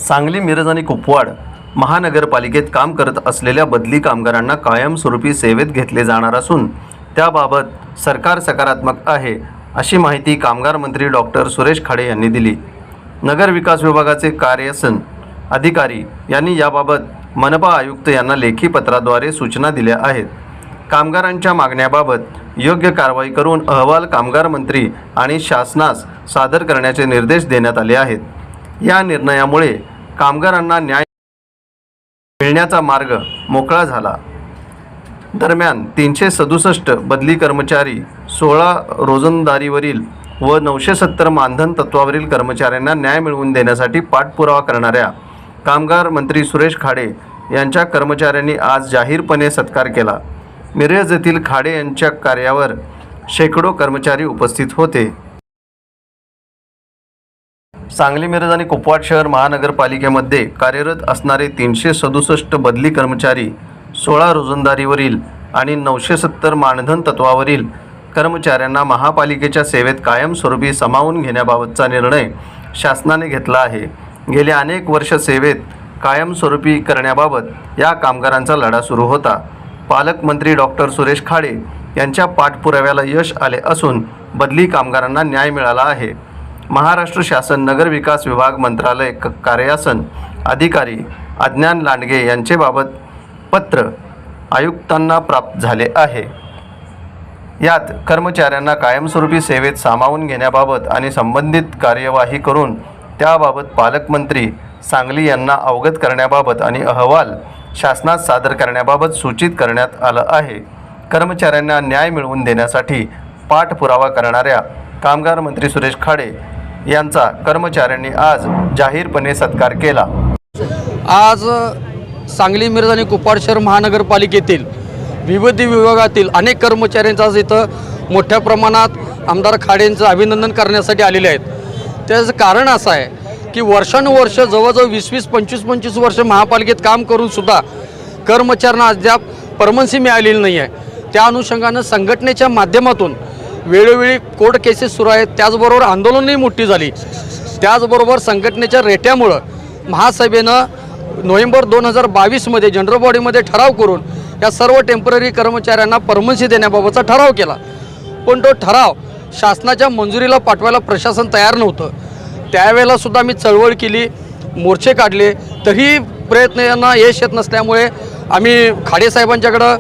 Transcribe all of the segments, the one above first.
सांगली, मिरज आणि कुपवाड महानगरपालिकेत काम करत असलेल्या बदली कामगारांना कायमस्वरूपी सेवेत घेतले जाणार असून त्याबाबत सरकार सकारात्मक आहे, अशी माहिती कामगार मंत्री डॉक्टर सुरेश खाडे यांनी दिली। नगर विकास विभागाचे कार्यसन अधिकारी यांनी याबाबत मनपा आयुक्त यांना लेखी पत्राद्वारे सूचना दिल्या आहेत। कामगारांच्या मागण्याबाबत योग्य कारवाई करून अहवाल कामगार मंत्री आणि शासनास सादर करण्याचे निर्देश देण्यात आले आहेत। या निर्णयामुळे कामगारांना न्याय मिळण्याचा मार्ग मोकळा झाला। दरम्यान 367 बदली कर्मचारी, 16 रोजंदारीवरील व 970 मानधन तत्वावरील कर्मचाऱ्यांना न्याय मिळवून देण्यासाठी पाठपुरावा करणाऱ्या कामगार मंत्री सुरेश खाडे यांच्या कर्मचाऱ्यांनी आज जाहीरपणे सत्कार केला। मिरज येथील खाडे यांच्या कार्यावर शेकडो कर्मचारी उपस्थित होते। सांगली, मिरज आणि कुपवाड शहर महानगरपालिकेमध्ये कार्यरत असणारे 367 बदली कर्मचारी, 16 रोजंदारीवरील आणि 970 मानधन तत्वावरील कर्मचाऱ्यांना महापालिकेच्या सेवेत कायमस्वरूपी सामावून घेण्याबाबतचा निर्णय शासनाने घेतला आहे। गेले अनेक वर्ष सेवेत कायमस्वरूपी करण्याबाबत या कामगारांचा लढा सुरू होता। पालकमंत्री डॉक्टर सुरेश खाडे यांच्या पाठपुराव्याला यश आले असून बदली कामगारांना न्याय मिळाला आहे। महाराष्ट्र शासन नगर विकास विभाग मंत्रालय कार्यासन अधिकारी अज्ञान लांडगे यांचेबाबत पत्र आयुक्तांना प्राप्त झाले आहे। यात कर्मचाऱ्यांना कायमस्वरूपी सेवेत सामावून घेण्याबाबत आणि संबंधित कार्यवाही करून त्याबाबत पालकमंत्री सांगली यांना अवगत करण्याबाबत आणि अहवाल शासनात सादर करण्याबाबत सूचित करण्यात आलं आहे। कर्मचाऱ्यांना न्याय मिळवून देण्यासाठी पाठपुरावा करणाऱ्या कामगार मंत्री सुरेश खाडे यांचा कर्मचाऱ्यांनी आज जाहीरपणे सत्कार केला। आज सांगली, मिरज आणि कुपवाड शहर महानगरपालिकेतील विविध विभागातील अनेक कर्मचाऱ्यांचा आज इथं मोठ्या प्रमाणात आमदार खाडेंचं अभिनंदन करण्यासाठी आलेले आहेत। त्याचं कारण असं आहे की वर्षानुवर्ष जवळजवळ 20-25 वर्ष महापालिकेत काम करून सुद्धा कर्मचाऱ्यांना अद्याप परमनन्सी मिळालेली नाही आहे। त्या अनुषंगानं संघटनेच्या माध्यमातून वेळोवेळी कोर्ट केसेस सुरू आहेत, त्याचबरोबर आंदोलनही मोठी झाली। त्याचबरोबर संघटनेच्या रेट्यामुळं महासभेनं नोव्हेंबर 2022मध्ये जनरल बॉडीमध्ये ठराव करून या सर्व टेम्पररी कर्मचाऱ्यांना परमनन्सी देण्याबाबतचा ठराव केला, पण तो ठराव शासनाच्या मंजुरीला पाठवायला प्रशासन तयार नव्हतं। त्यावेळेला सुद्धा आम्ही चळवळ केली, मोर्चे काढले, तरी प्रयत्नांना यश येत नसल्यामुळे आम्ही खाडे साहेबांच्याकडं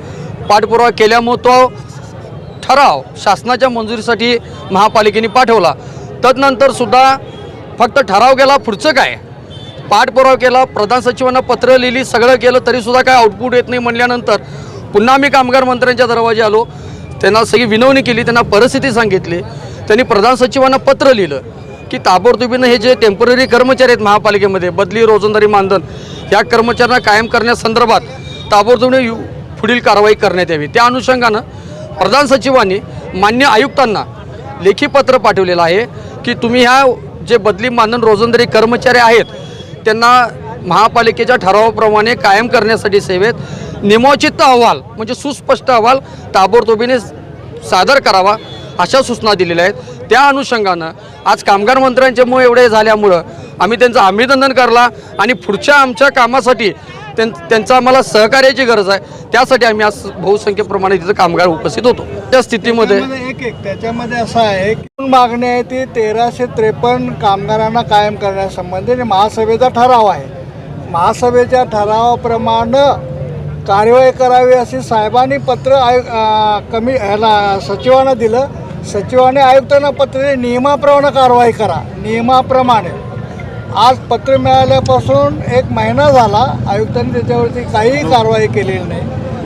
पाठपुरावा केल्यामुळे तो ठराव शासनाच्या मंजुरीसाठी महापालिकेने पाठवला। तदनंतर सुद्धा फक्त ठराव गेला, पुढचं काय पाठपुरावा केला, प्रधान सचिवांना पत्र लिहिली, सगळं केलं, तरीसुद्धा काय आउटपुट येत नाही म्हणल्यानंतर पुन्हा आम्ही कामगार मंत्र्यांच्या दरवाजे आलो, त्यांना सगळी विनवणी केली, त्यांना परिस्थिती सांगितली। त्यांनी प्रधान सचिवांना पत्र लिहिलं की ताबडतोबीनं हे जे टेम्पररी कर्मचारी आहेत महापालिकेमध्ये बदली, रोजंदारी, मानधन या कर्मचाऱ्यांना कायम करण्यासंदर्भात ताबडतोबीने पुढील कारवाई करण्यात यावी। त्या अनुषंगानं प्रधान सचिवांनी मान्य आयुक्तांना लेखी पत्र पाठवलेलं आहे की तुम्ही ह्या जे बदली, मानधन, रोजंदारी कर्मचारी आहेत त्यांना महापालिकेच्या ठरावाप्रमाणे कायम करण्यासाठी सेवेत निमोचित अहवाल म्हणजे सुस्पष्ट अहवाल ताबडतोबीने सादर करावा, अशा सूचना दिलेल्या आहेत। त्या अनुषंगानं आज कामगार मंत्र्यांच्यामुळे एवढे झाल्यामुळं आम्ही त्यांचं अभिनंदन करला आणि पुढच्या आमच्या कामासाठी त्यांचं आम्हाला सहकार्याची गरज आहे, त्यासाठी आम्ही आज बहुसंख्य प्रमाणात तिथं कामगार उपस्थित होतो। त्या स्थितीमध्ये त्याच्यामध्ये असं आहे की मागणी आहे ती 1353 कामगारांना कायम करण्यासंबंधी महासभेचा ठराव आहे। महासभेच्या ठरावाप्रमाणे कार्यवाही करावी अशी साहेबांनी पत्र सचिवांना दिलं। सचिवाने आयुक्तांना पत्र नियमाप्रमाणे कारवाई करा, नियमाप्रमाणे। आज पत्र मिळाल्यापासून 1 महिना झाला, आयुक्तांनी त्याच्यावरती काहीही कारवाई केलेली नाही।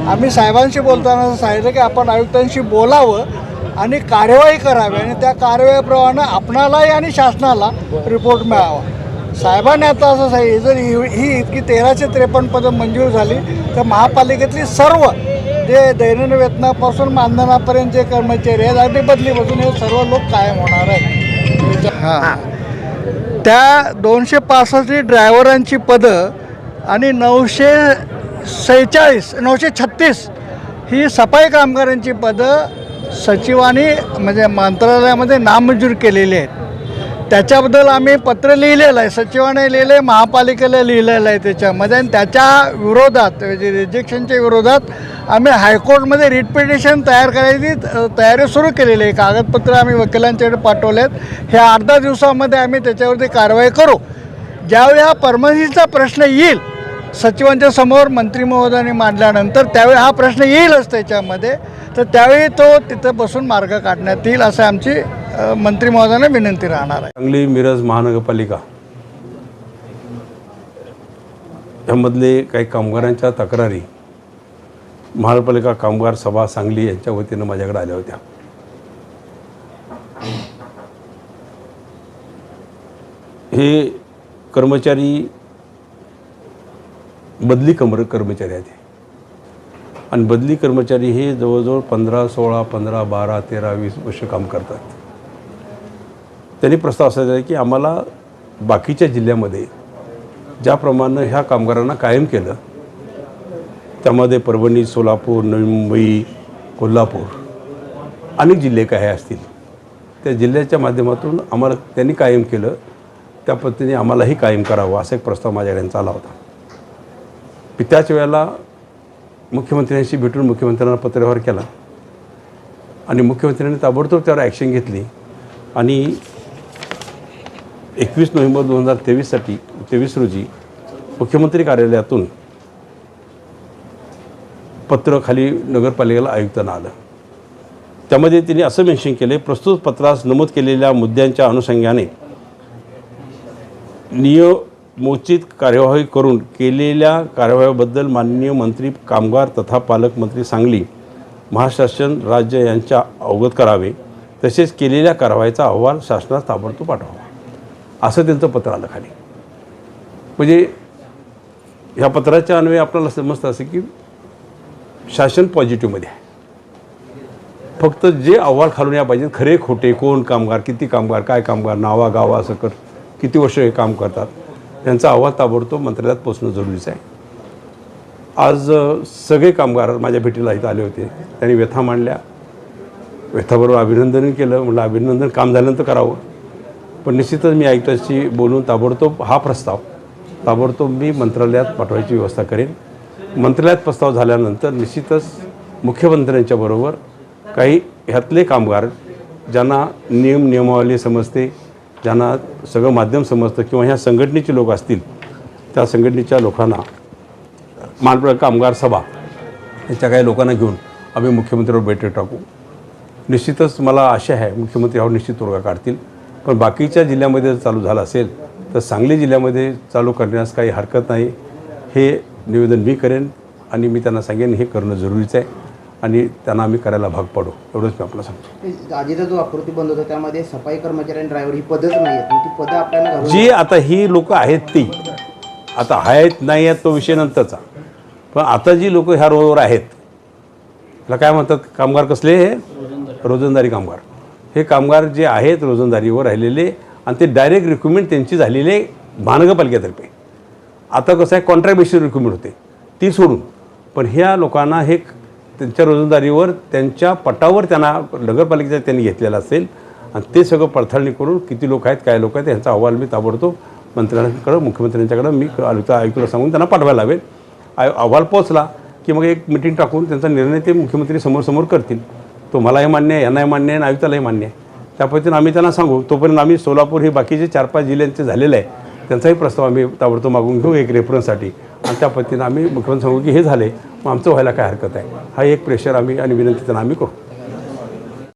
आम्ही साहेबांशी बोलताना सांगितलं की आपण आयुक्तांशी बोलावं आणि कार्यवाही करावी आणि त्या कारवाईप्रमाणे आपणालाही आणि शासनाला रिपोर्ट मिळावा। साहेबांनी आता असं सांगितलं जर ही इतकी 1353 पदं मंजूर झाली तर महापालिकेतली सर्व जे दैनंदिन वेतनापासून मानधनापर्यंत जे कर्मचारी आहेत आणि बदलीपासून हे सर्व लोक कायम होणार आहेत। हां, त्या 265 ड्रायव्हरांची पदं आणि 936 ही सफाई कामगारांची पदं सचिवांनी म्हणजे मंत्रालयामध्ये नामंजूर केलेली आहेत। त्याच्याबद्दल आम्ही पत्र लिहिलेलं आहे, सचिवाने लिहिलं आहे, महापालिकेला लिहिलेलं आहे त्याच्यामध्ये. आणि त्याच्या विरोधात म्हणजे रिजेक्शनच्या विरोधात आम्ही हायकोर्टमध्ये रिट पिटिशन तयार करायची तयारी सुरू केलेली आहे. कागदपत्र आम्ही वकिलांच्याकडे पाठवले आहेत. ह्या 8-10 दिवसामध्ये आम्ही त्याच्यावरती कारवाई करू. ज्यावेळी हा परमनन्सीचा प्रश्न येईल सचिवांच्या समोर मंत्री महोदयांनी मांडल्यानंतर, त्यावेळी हा प्रश्न येईलच त्याच्यामध्ये, तर त्यावेळी तो तिथं बसून मार्ग काढण्यात येईल असं आमची मंत्री महोदयांना विनंती राहणार आहे. सांगली मिरज महानगरपालिका यामधले काही कामगारांच्या तक्रारी महानगरपालिका कामगार सभा सांगली यांच्या वतीनं माझ्याकडे आल्या होत्या. हे कर्मचारी बदली कर्मचारी आहेत आणि बदली कर्मचारी हे जवळजवळ 15, 16, 15, 12, 13, 20 वर्ष काम करतात. त्यांनी प्रस्ताव असा दिला की आम्हाला बाकीच्या जिल्ह्यामध्ये ज्याप्रमाणे ह्या कामगारांना कायम केलं, त्यामध्ये परभणी, सोलापूर, नवी मुंबई, कोल्हापूर अनेक जिल्हे काय असतील, त्या जिल्ह्याच्या माध्यमातून आम्हाला त्यांनी कायम केलं, त्या पद्धतीने आम्हालाही कायम करावं असा एक प्रस्ताव माझ्याकडे आला होता. त्याच वेळेला मुख्यमंत्र्यांशी भेटून मुख्यमंत्र्यांना पत्रव्यवहार केला आणि मुख्यमंत्र्यांनी ताबडतोब त्यावर ॲक्शन घेतली आणि 21 नोव्हेंबर 2023 रोजी मुख्यमंत्री कार्यालयातून पत्र खाली नगरपालिकेला आयुक्तांना आलं. त्यामध्ये त्यांनी असं मेन्शन केले, प्रस्तुत पत्रास नमूद केलेल्या मुद्द्यांच्या अनुषंगाने नियमोचित कार्यवाही करून केलेल्या कार्यवाहीबद्दल माननीय मंत्री कामगार तथा पालकमंत्री सांगली महाशासन राज्य यांच्या अवगत करावे, तसेच केलेल्या कारवाईचा अहवाल शासनास ताबडतोब पाठवावा असं त्यांचं पत्र आलं खाली. म्हणजे ह्या पत्राच्या अन्वये आपल्याला समजतं असं की शासन पॉझिटिव्हमध्ये आहे. फक्त जे अहवाल खालून या पाहिजेत, खरे खोटे, कोण कामगार, किती कामगार, काय कामगार, नावा गावा सकट किती वर्ष हे काम करतात, त्यांचा अहवाल ताबडतोब मंत्रालयात पोचणं जरुरीचं आहे. आज सगळे कामगार माझ्या भेटीला इथं आले होते. त्यांनी व्यथा मांडल्या, व्यथाबरोबर अभिनंदन केलं. म्हटलं अभिनंदन काम झाल्यानंतर करावं, पण निश्चितच मी आयुक्तांशी बोलून ताबडतोब हा प्रस्ताव ताबडतोब मी मंत्रालयात पाठवायची व्यवस्था करेन. मंत्रालयात प्रस्ताव झाल्यानंतर निश्चितच मुख्यमंत्र्यांच्या बरोबर काही ह्यातले कामगार ज्यांना नियमावली समजते, ज्यांना सगळं माध्यम समजतं किंवा ह्या संघटनेचे लोक असतील, त्या संघटनेच्या लोकांना महानगरपालिका कामगार सभा याच्या काही लोकांना घेऊन आम्ही मुख्यमंत्र्यांवर बैठक टाकू. निश्चितच मला आशा आहे मुख्यमंत्री यावर निश्चित तोडगा काढतील. पण बाकीच्या जिल्ह्यामध्ये जर चालू झालं असेल तर सांगली जिल्ह्यामध्ये चालू करण्यास काही हरकत नाही, हे निवेदन मी करेन आणि मी त्यांना सांगेन हे करणं जरुरीचं आहे आणि त्यांना आम्ही करायला भाग पाडू, एवढंच मी आपल्याला सांगतो. आधीचा जो आकृती बंद होता त्यामध्ये सफाई कर्मचारी आणि ड्रायव्हर ही पदच नाही आहेत, ती पदं आपल्याला जी आता ही लोक आहेत ती आता आहेत नाही आहेत तो विषय नंतरचा, पण आता जी लोक ह्या रोडवर आहेत त्याला काय म्हणतात, कामगार कसले, हे रोजंदारी कामगार. हे कामगार जे आहेत रोजंदारीवर राहिलेले आणि ते डायरेक्ट रिक्रुटमेंट त्यांची झालेली महानगरपालिकेतर्फे. आता कसं आहे, कॉन्ट्रॅक्ट बेसिस रिक्रुटमेंट होते ती सोडून, पण ह्या लोकांना हे त्यांच्या रोजंदारीवर त्यांच्या पटावर त्यांना नगरपालिकेचा त्यांनी घेतलेला असेल आणि ते सगळं पडताळणी करून किती लोक आहेत, काय लोक आहेत यांचा अहवाल मी ताबडतोब मंत्र्यांकडं मुख्यमंत्र्यांच्याकडं मी आयुक्ताला सांगून त्यांना पाठवायला लावेल. अहवाल पोचला की मग एक मिटिंग टाकून त्यांचा निर्णय ते मुख्यमंत्री समोर करतील. तो मलाही मान्य आहे, यांनाही मान्य आहे आणि आयुक्तालाही मान्य आहे. त्या पद्धतीनं आम्ही त्यांना सांगू. तोपर्यंत आम्ही सोलापूर हे बाकीचे 4-5 जिल्ह्यांचे झालेलं आहे, त्यांचाही प्रस्ताव आम्ही ताबडतोब मागून घेऊ एक रेफरन्ससाठी आणि त्या पद्धतीनं आम्ही मुख्यमंत्री सांगू की हे झाले, मग आमचं व्हायला काय हरकत आहे. हा एक प्रेशर आम्ही आणि विनंती त्यांना आम्ही करू.